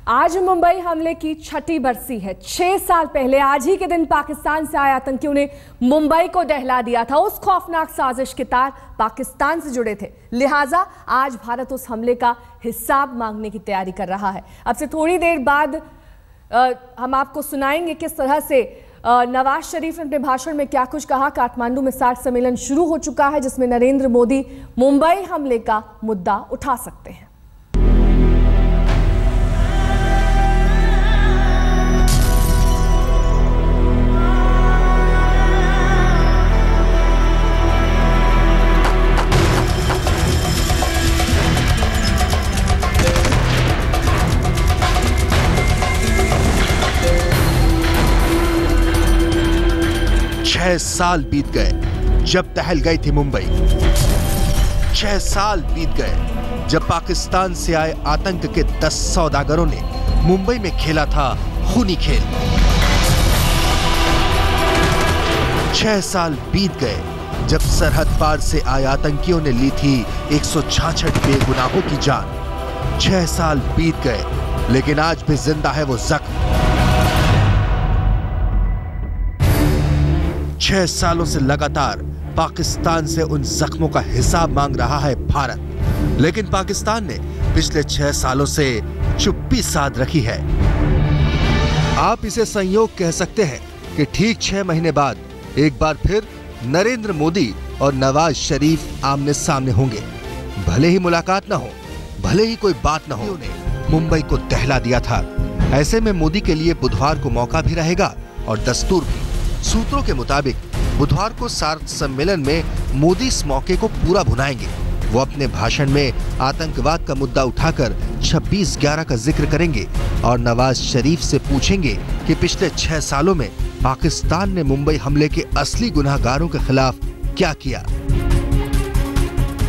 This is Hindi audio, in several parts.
आज मुंबई हमले की छठी बरसी है। 6 साल पहले आज ही के दिन पाकिस्तान से आए आतंकियों ने मुंबई को दहला दिया था। उस खौफनाक साजिश के तार पाकिस्तान से जुड़े थे, लिहाजा आज भारत उस हमले का हिसाब मांगने की तैयारी कर रहा है। अब से थोड़ी देर बाद हम आपको सुनाएंगे किस तरह से नवाज शरीफ ने अपने भाषण में क्या कुछ कहा। काठमांडू में सार्क सम्मेलन शुरू हो चुका है, जिसमें नरेंद्र मोदी मुंबई हमले का मुद्दा उठा सकते हैं। छह साल बीत गए जब टहल गई थी मुंबई। 6 साल बीत गए जब पाकिस्तान से आए आतंक के 10 सौदागरों ने मुंबई में खेला था खूनी खेल। 6 साल बीत गए जब सरहद पार से आए आतंकियों ने ली थी 166 बेगुनाहों की जान। 6 साल बीत गए, लेकिन आज भी जिंदा है वो जख्म। 6 सालों से लगातार पाकिस्तान से उन जख्मों का हिसाब मांग रहा है भारत, लेकिन पाकिस्तान ने पिछले 6 सालों से चुप्पी साध रखी है। आप इसे संयोग कह सकते हैं कि ठीक 6 महीने बाद एक बार फिर नरेंद्र मोदी और नवाज शरीफ आमने सामने होंगे। भले ही मुलाकात न हो, भले ही कोई बात न हो, उन्होंने मुंबई को दहला दिया था। ऐसे में मोदी के लिए बुधवार को मौका भी रहेगा और दस्तूर भी। सूत्रों के मुताबिक बुधवार को सार्क सम्मेलन में मोदी इस मौके को पूरा भुनाएंगे। वो अपने भाषण में आतंकवाद का मुद्दा उठाकर 26/11 का जिक्र करेंगे और नवाज शरीफ से पूछेंगे कि पिछले 6 सालों में पाकिस्तान ने मुंबई हमले के असली गुनहगारों के खिलाफ क्या किया।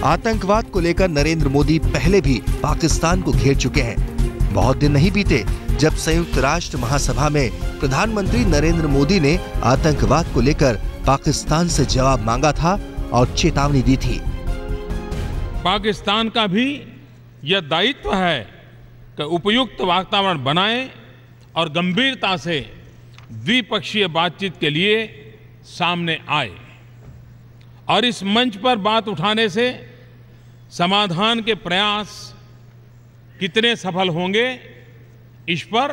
आतंकवाद को लेकर नरेंद्र मोदी पहले भी पाकिस्तान को घेर चुके हैं। बहुत दिन नहीं बीते जब संयुक्त राष्ट्र महासभा में प्रधानमंत्री नरेंद्र मोदी ने आतंकवाद को लेकर पाकिस्तान से जवाब मांगा था और चेतावनी दी थी। पाकिस्तान का भी यह दायित्व है कि उपयुक्त वातावरण बनाए और गंभीरता से द्विपक्षीय बातचीत के लिए सामने आए और इस मंच पर बात उठाने से समाधान के प्रयास कितने सफल होंगे, इस पर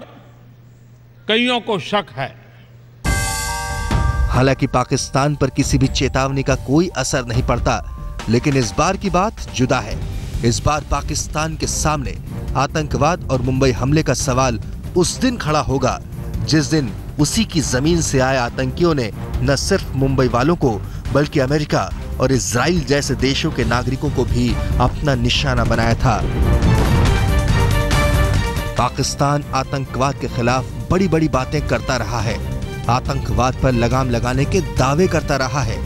कईयों को शक है। हालांकि पाकिस्तान पर किसी भी चेतावनी का कोई असर नहीं पड़ता, लेकिन इस बार की बात जुदा है। इस बार पाकिस्तान के सामने आतंकवाद और मुंबई हमले का सवाल उस दिन खड़ा होगा जिस दिन उसी की जमीन से आए आतंकियों ने न सिर्फ मुंबई वालों को बल्कि अमेरिका और इजराइल जैसे देशों के नागरिकों को भी अपना निशाना बनाया था। पाकिस्तान आतंकवाद के खिलाफ बड़ी बड़ी बातें करता रहा है, आतंकवाद पर लगाम लगाने के दावे करता रहा है।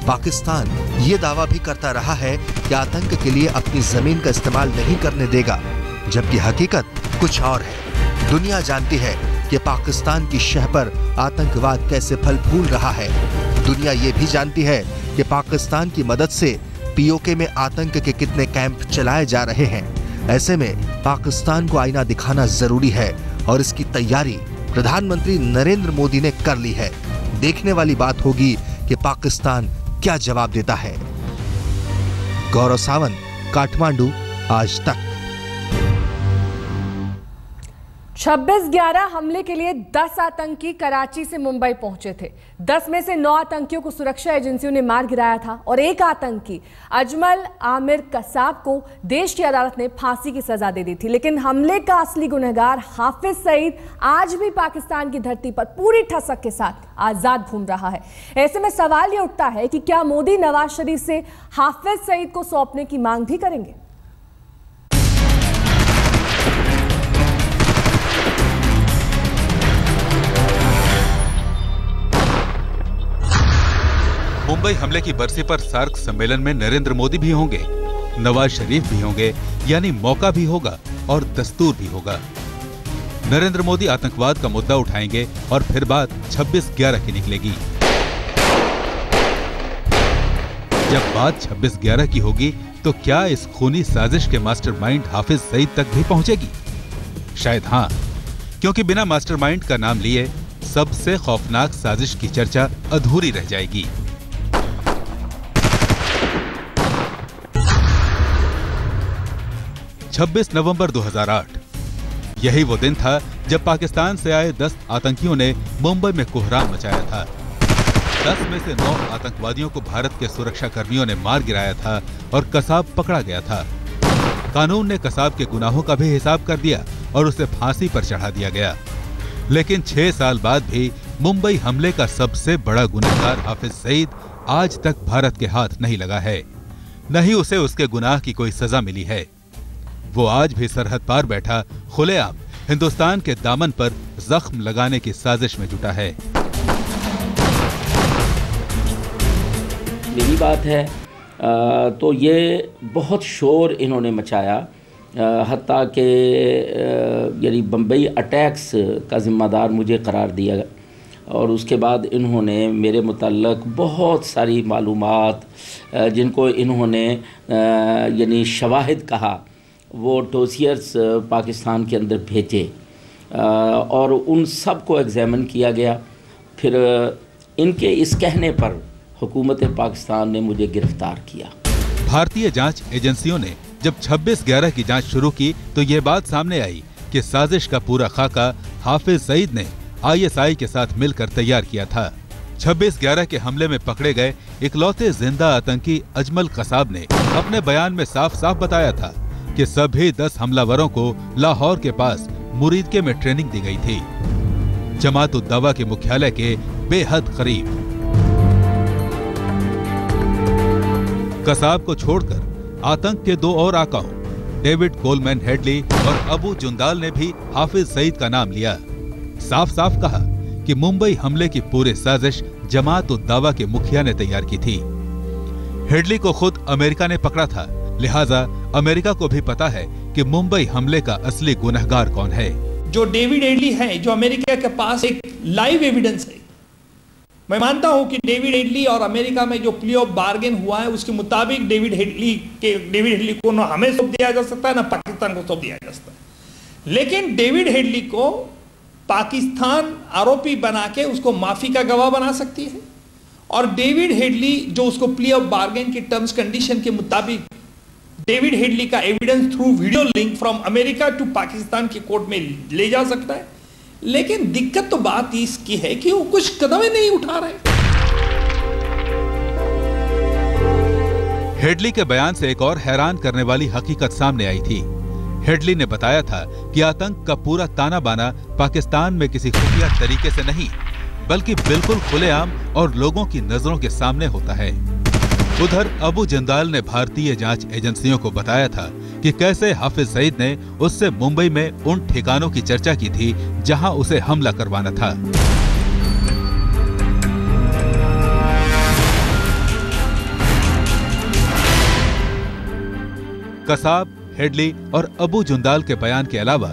पाकिस्तान ये दावा भी करता रहा है कि आतंक के लिए अपनी जमीन का इस्तेमाल नहीं करने देगा, जबकि हकीकत कुछ और है। दुनिया जानती है कि पाकिस्तान की शह पर आतंकवाद कैसे फल फूल रहा है। दुनिया ये भी जानती है कि पाकिस्तान की मदद से पीओके में आतंक के कितने कैंप चलाए जा रहे हैं। ऐसे में पाकिस्तान को आईना दिखाना जरूरी है और इसकी तैयारी प्रधानमंत्री नरेंद्र मोदी ने कर ली है। देखने वाली बात होगी कि पाकिस्तान क्या जवाब देता है। गौरव सावंत, काठमांडू, आज तक। 26/11 हमले के लिए 10 आतंकी कराची से मुंबई पहुंचे थे। 10 में से 9 आतंकियों को सुरक्षा एजेंसियों ने मार गिराया था और एक आतंकी अजमल आमिर कसाब को देश की अदालत ने फांसी की सजा दे दी थी। लेकिन हमले का असली गुनहगार हाफिज सईद आज भी पाकिस्तान की धरती पर पूरी ठसक के साथ आजाद घूम रहा है। ऐसे में सवाल यह उठता है कि क्या मोदी नवाज शरीफ से हाफिज सईद को सौंपने की मांग भी करेंगे। मुंबई हमले की बरसी पर सार्क सम्मेलन में नरेंद्र मोदी भी होंगे, नवाज शरीफ भी होंगे, यानी मौका भी होगा और दस्तूर भी होगा। नरेंद्र मोदी आतंकवाद का मुद्दा उठाएंगे और फिर बात 26/11 की निकलेगी। जब बात 26/11 की होगी तो क्या इस खूनी साजिश के मास्टरमाइंड हाफिज सईद तक भी पहुंचेगी? शायद हाँ, क्योंकि बिना मास्टरमाइंड का नाम लिए सबसे खौफनाक साजिश की चर्चा अधूरी रह जाएगी। छब्बीस नवंबर 2008 यही वो दिन था जब पाकिस्तान से आए 10 आतंकियों ने मुंबई में कोहराम मचाया था। 10 में से 9 आतंकवादियों को भारत के सुरक्षा कर्मियों ने मार गिराया था और कसाब पकड़ा गया था। कानून ने कसाब के गुनाहों का भी हिसाब कर दिया और उसे फांसी पर चढ़ा दिया गया। लेकिन 6 साल बाद भी मुंबई हमले का सबसे बड़ा गुनहगार हाफिज सईद आज तक भारत के हाथ नहीं लगा है, न ही उसे उसके गुनाह की कोई सजा मिली है। वो आज भी सरहद पार बैठा खुलेआम हिंदुस्तान के दामन पर जख्म लगाने की साजिश में जुटा है। मेरी बात है तो ये बहुत शोर इन्होंने मचाया, हत्ता के यानी बम्बई अटैक्स का ज़िम्मेदार मुझे करार दिया और उसके बाद इन्होंने मेरे मुतल्लक बहुत सारी मालूमात जिनको इन्होंने यानी शवाहिद कहा वो डोसियर्स पाकिस्तान के अंदर भेजे और उन सब को एग्जामिन किया गया। फिर इनके इस कहने पर हुकूमत पाकिस्तान ने मुझे गिरफ्तार किया। भारतीय जांच एजेंसियों ने जब 26/11 की जांच शुरू की तो ये बात सामने आई कि साजिश का पूरा खाका हाफिज सईद ने ISI के साथ मिलकर तैयार किया था। 26/11 के हमले में पकड़े गए इकलौते जिंदा आतंकी अजमल कसाब ने अपने बयान में साफ साफ बताया था कि सभी 10 हमलावरों को लाहौर के पास मुरीदके में ट्रेनिंग दी गई थी, जमात-उद-दवा के मुख्यालय के बेहद करीब। कसाब को छोड़कर आतंक के 2 और आकाओं डेविड कोलमैन हेडली और अबू जुंदाल ने भी हाफिज सईद का नाम लिया। साफ साफ कहा कि मुंबई हमले की पूरी साजिश जमात-उद-दवा के मुखिया ने तैयार की थी। हेडली को खुद अमेरिका ने पकड़ा था, लिहाजा अमेरिका को भी पता है कि मुंबई हमले का असली गुनहगार कौन है। जो डेविड हेडली है, जो अमेरिका के पास एक लाइव एविडेंस है। मैं मानता हूं कि डेविड हेडली और अमेरिका में जो प्ली ऑफ बार्गेन हुआ है उसके मुताबिक डेविड हेडली को न हमें सौंप दिया जा सकता है न पाकिस्तान को सौंप दिया जा सकता है। लेकिन डेविड हेडली को पाकिस्तान आरोपी बना के उसको माफी का गवाह बना सकती है और डेविड हेडली जो उसको प्ली ऑफ बार्गेन की टर्म्स कंडीशन के मुताबिक डेविड हेडली का evidence through video link from America to Pakistan की कोर्ट में ले जा सकता है। लेकिन दिक्कत तो बात इसकी है कि वो कुछ कदम ही नहीं उठा रहे। हेडली के बयान से एक और हैरान करने वाली हकीकत सामने आई थी। हेडली ने बताया था कि आतंक का पूरा ताना बाना पाकिस्तान में किसी खुफिया तरीके से नहीं बल्कि बिल्कुल खुलेआम और लोगों की नजरों के सामने होता है। उधर अबू जिंदाल ने भारतीय जांच एजेंसियों को बताया था कि कैसे हाफिज सईद ने उससे मुंबई में उन ठिकानों की चर्चा की थी जहां उसे हमला करवाना था। कसाब, हेडली और अबू जुंदाल के बयान के अलावा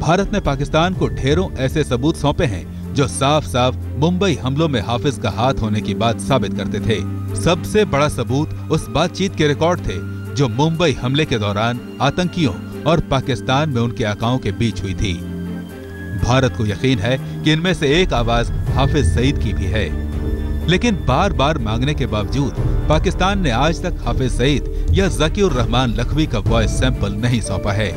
भारत ने पाकिस्तान को ढेरों ऐसे सबूत सौंपे हैं जो साफ साफ मुंबई हमलों में हाफिज का हाथ होने की बात साबित करते थे। सबसे बड़ा सबूत उस बातचीत के रिकॉर्ड थे जो मुंबई हमले के दौरान आतंकियों और पाकिस्तान में उनके आकाओं के बीच हुई थी। भारत को यकीन है कि इनमें से एक आवाज हाफिज सईद की भी है, लेकिन बार बार मांगने के बावजूद पाकिस्तान ने आज तक हाफिज सईद या ज़कीउर रहमान लखवी का वॉइस सैंपल नहीं सौंपा है।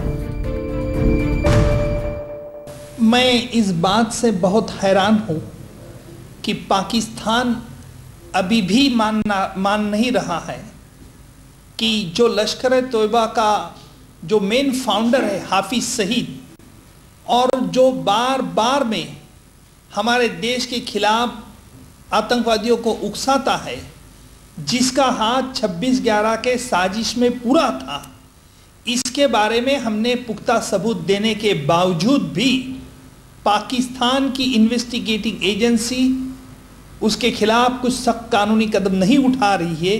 मैं इस बात से बहुत हैरान हूं कि पाकिस्तान अभी भी मान नहीं रहा है कि जो लश्कर तोयबा का जो मेन फाउंडर है हाफिज सईद और जो बार बार में हमारे देश के खिलाफ आतंकवादियों को उकसाता है, जिसका हाथ 26/11 के साजिश में पूरा था, इसके बारे में हमने पुख्ता सबूत देने के बावजूद भी पाकिस्तान की इन्वेस्टिगेटिंग एजेंसी उसके खिलाफ कुछ सख्त कानूनी कदम नहीं उठा रही है।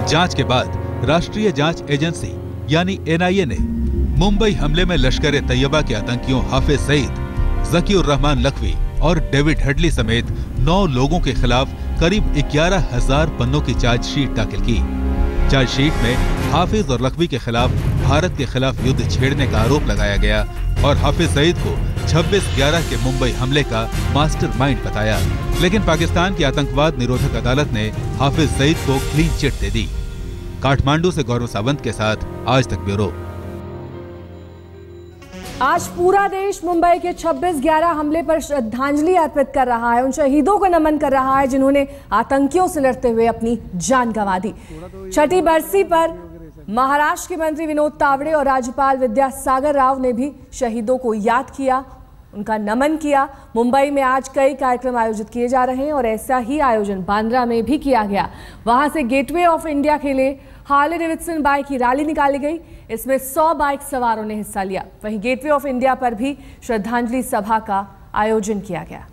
जांच के बाद राष्ट्रीय जांच एजेंसी यानी NIA ने मुंबई हमले में लश्कर तैयबा के आतंकियों हाफिज सईद, ज़कीउर रहमान लखवी और डेविड हेडली समेत 9 लोगों के खिलाफ करीब 11,000 पन्नों की चार्जशीट दाखिल की। चार्जशीट में हाफिज और लखवी के खिलाफ भारत के खिलाफ युद्ध छेड़ने का आरोप लगाया गया और हाफिज सईद को 26/11 के मुंबई हमले का मास्टरमाइंड बताया। लेकिन पाकिस्तान की आतंकवाद निरोधक अदालत ने हाफिज सईद को क्लीन चिट दे दी। काठमांडू से गौरव सावंत के साथ आज तक ब्यूरो। आज पूरा देश मुंबई के 26/11 हमले पर श्रद्धांजलि अर्पित कर रहा है, उन शहीदों को नमन कर रहा है जिन्होंने आतंकियों से लड़ते हुए अपनी जान गंवा दी। छठी बरसी पर महाराष्ट्र के मंत्री विनोद तावड़े और राज्यपाल विद्यासागर राव ने भी शहीदों को याद किया, उनका नमन किया। मुंबई में आज कई कार्यक्रम आयोजित किए जा रहे हैं और ऐसा ही आयोजन बांद्रा में भी किया गया। वहां से गेटवे ऑफ इंडिया के लिए हार्ले डेविडसन बाइक की रैली निकाली गई। इसमें 100 बाइक सवारों ने हिस्सा लिया। वहीं गेटवे ऑफ इंडिया पर भी श्रद्धांजलि सभा का आयोजन किया गया।